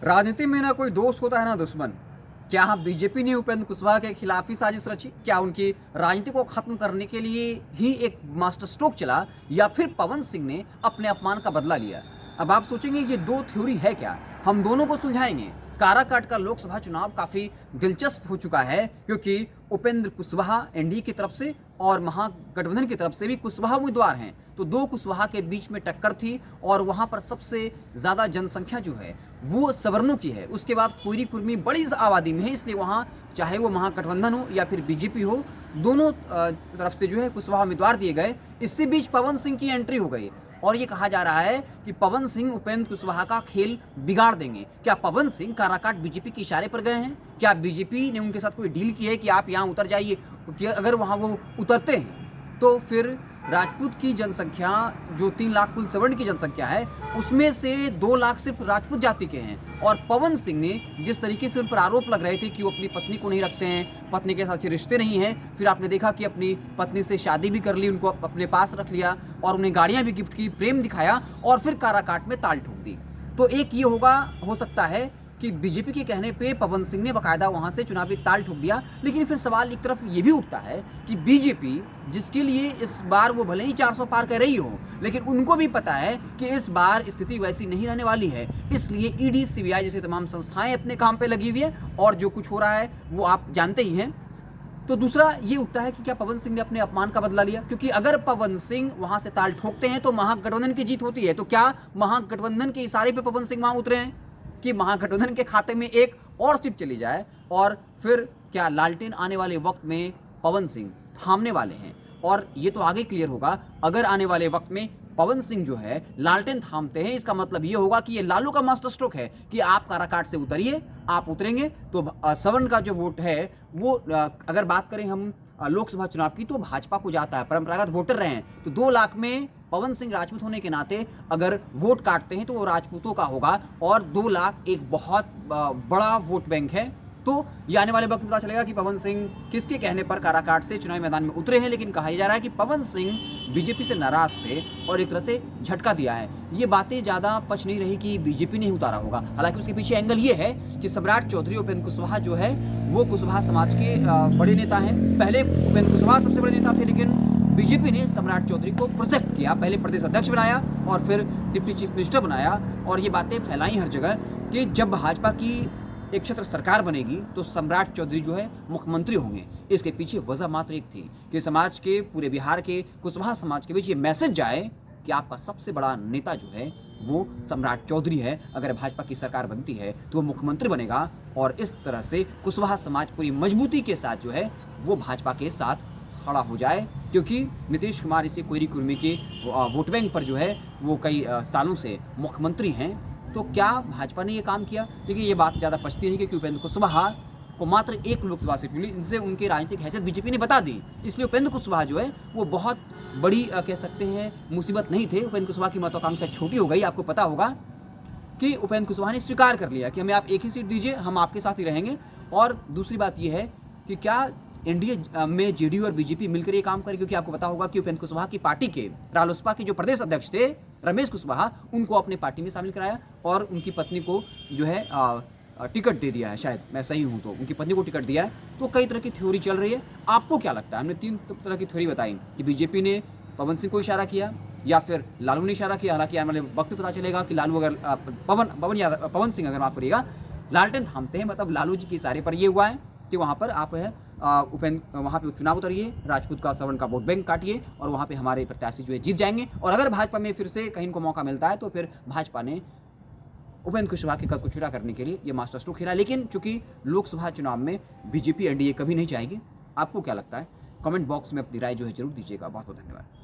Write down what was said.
राजनीति में ना कोई दोस्त होता है ना दुश्मन। क्या बीजेपी ने उपेंद्र कुशवाहा के खिलाफ ही साजिश रची? क्या उनकी राजनीति को खत्म करने के लिए ही एक मास्टर स्ट्रोक चला, या फिर पवन सिंह ने अपने अपमान का बदला लिया? अब आप सोचेंगे ये दो थ्योरी है क्या? हम दोनों को सुलझाएंगे। काराकाट का लोकसभा चुनाव काफी दिलचस्प हो चुका है, क्योंकि उपेंद्र कुशवाहा एनडीए की तरफ से और महागठबंधन की तरफ से भी कुशवाहा उम्मीदवार हैं। तो दो कुशवाहा के बीच में टक्कर थी, और वहां पर सबसे ज्यादा जनसंख्या जो है वो सवर्णों की है। उसके बाद कोयरी कुर्मी बड़ी आबादी में है, इसलिए वहां चाहे वो महागठबंधन हो या फिर बीजेपी हो, दोनों तरफ से जो है कुशवाहा उम्मीदवार दिए गए। इसी बीच पवन सिंह की एंट्री हो गई, और ये कहा जा रहा है कि पवन सिंह उपेंद्र कुशवाहा का खेल बिगाड़ देंगे। क्या पवन सिंह काराकाट बीजेपी के इशारे पर गए हैं? क्या बीजेपी ने उनके साथ कोई डील की है कि आप यहाँ उतर जाइए? कि अगर वहाँ वो उतरते हैं तो फिर राजपूत की जनसंख्या जो 3 लाख कुल सवर्ण की जनसंख्या है, उसमें से 2 लाख सिर्फ राजपूत जाति के हैं। और पवन सिंह ने जिस तरीके से उन पर आरोप लग रहे थे कि वो अपनी पत्नी को नहीं रखते हैं, पत्नी के साथ रिश्ते नहीं हैं, फिर आपने देखा कि अपनी पत्नी से शादी भी कर ली, उनको अपने पास रख लिया और उन्हें गाड़ियां भी गिफ्ट की, प्रेम दिखाया, और फिर काराकाट में ताल ठोक दी। तो एक ये हो सकता है कि बीजेपी के कहने पे पवन सिंह ने बाकायदा वहां से चुनावी ताल ठोक दिया। लेकिन फिर सवाल एक तरफ ये भी उठता है कि बीजेपी, जिसके लिए इस बार वो भले ही 400 पार कर रही हो, लेकिन उनको भी पता है कि इस बार स्थिति वैसी नहीं रहने वाली है। इसलिए ईडी, सीबीआई जैसी तमाम संस्थाएं अपने काम पे लगी हुई है, और जो कुछ हो रहा है वो आप जानते ही हैं। तो दूसरा ये उठता है कि क्या पवन सिंह ने अपने अपमान का बदला लिया? क्योंकि अगर पवन सिंह वहां से ताल ठोकते हैं तो महागठबंधन की जीत होती है। तो क्या महागठबंधन के इशारे पे पवन सिंह वहां उतरे हैं कि महागठबंधन के खाते में एक और सीट चली जाए? और फिर क्या लालटेन आने वाले वक्त में पवन सिंह थामने वाले हैं? और ये तो आगे क्लियर होगा। अगर आने वाले वक्त में पवन सिंह जो है लालटेन थामते हैं, इसका मतलब ये होगा कि ये लालू का मास्टर स्ट्रोक है कि आप काराकाट से उतरिए। आप उतरेंगे तो सवर्ण का जो वोट है वो, अगर बात करें हम लोकसभा चुनाव की, तो भाजपा को जाता है। परंपरागत वोटर रहे हैं, तो 2 लाख में पवन सिंह राजपूत होने के नाते अगर वोट काटते हैं तो वो राजपूतों का होगा, और 2 लाख एक बहुत बड़ा वोट बैंक है। तो ये आने वाले वक्त में पता चलेगा कि पवन सिंह किसके कहने पर काराकाट से चुनावी मैदान में उतरे हैं। लेकिन कहा जा रहा है कि पवन सिंह बीजेपी से नाराज थे और एक तरह से झटका दिया है। ये बातें ज़्यादा पच नहीं रही कि बीजेपी ने उतारा होगा। हालांकि उसके पीछे एंगल ये है कि सम्राट चौधरी उपेंद्र कुशवाहा जो है वो कुशवाहा समाज के बड़े नेता हैं। पहले उपेंद्र कुशवाहा सबसे बड़े नेता थे, लेकिन बीजेपी ने सम्राट चौधरी को प्रोजेक्ट किया, पहले प्रदेश अध्यक्ष बनाया और फिर डिप्टी चीफ मिनिस्टर बनाया, और ये बातें फैलाई हर जगह कि जब भाजपा की एक छत्र सरकार बनेगी तो सम्राट चौधरी जो है मुख्यमंत्री होंगे। इसके पीछे वजह मात्र एक थी कि समाज के, पूरे बिहार के कुशवाहा समाज के बीच ये मैसेज जाए कि आपका सबसे बड़ा नेता जो है वो सम्राट चौधरी है। अगर भाजपा की सरकार बनती है तो वो मुख्यमंत्री बनेगा, और इस तरह से कुशवाहा समाज पूरी मजबूती के साथ जो है वो भाजपा के साथ खड़ा हो जाए। क्योंकि नीतीश कुमार इसी कोयरी कुर्मी के वोट बैंक पर जो है वो कई सालों से मुख्यमंत्री हैं। तो क्या भाजपा ने ये काम किया? लेकिन ये बात ज़्यादा पछती नहीं, क्योंकि उपेंद्र कुशवाहा को मात्र 1 लोकसभा सीट मिली, इनसे उनकी राजनीतिक हैसियत बीजेपी ने बता दी। इसलिए उपेंद्र कुशवाहा जो है वो बहुत बड़ी कह सकते हैं मुसीबत नहीं थे। उपेंद्र कुशवाहा की महत्वाकांक्षा छोटी हो गई। आपको पता होगा कि उपेंद्र कुशवाहा ने स्वीकार कर लिया कि हमें आप एक ही सीट दीजिए, हम आपके साथ ही रहेंगे। और दूसरी बात यह है कि क्या एनडीए में जेडीयू और बीजेपी मिलकर ये काम करे? क्योंकि आपको पता होगा कि उपेंद्र कुशवाहा की पार्टी के, रालोसपा के जो प्रदेश अध्यक्ष थे रमेश कुशवाहा, उनको अपने पार्टी में शामिल कराया, और उनकी पत्नी को जो है टिकट दे दिया है। शायद मैं सही हूं तो उनकी पत्नी को टिकट दिया है। तो कई तरह की थ्योरी चल रही है। आपको क्या लगता है? हमने 3 तरह की थ्योरी बताई कि बीजेपी ने पवन सिंह को इशारा किया या फिर लालू ने इशारा किया। हालांकि आने वाले वक्त में पता चलेगा कि लालू अगर पवन सिंह अगर माफ करिएगा लालटेन थामते हैं, मतलब लालू जी के इशारे पर ये हुआ है कि वहाँ पर आप है वहाँ पे चुनाव उतरिए, राजपूत का, सवर्ण का वोट बैंक काटिए, और वहाँ पे हमारे प्रत्याशी जो है जीत जाएंगे। और अगर भाजपा में फिर से कहीं इनको मौका मिलता है तो फिर भाजपा ने उपेंद्र कुशवाहा के कद को चूरा करने के लिए ये मास्टर स्ट्रोक खेला। लेकिन चूंकि लोकसभा चुनाव में बीजेपी एनडीए कभी नहीं चाहेगी। आपको क्या लगता है? कमेंट बॉक्स में अपनी राय जो है जरूर दीजिएगा। बहुत बहुत धन्यवाद।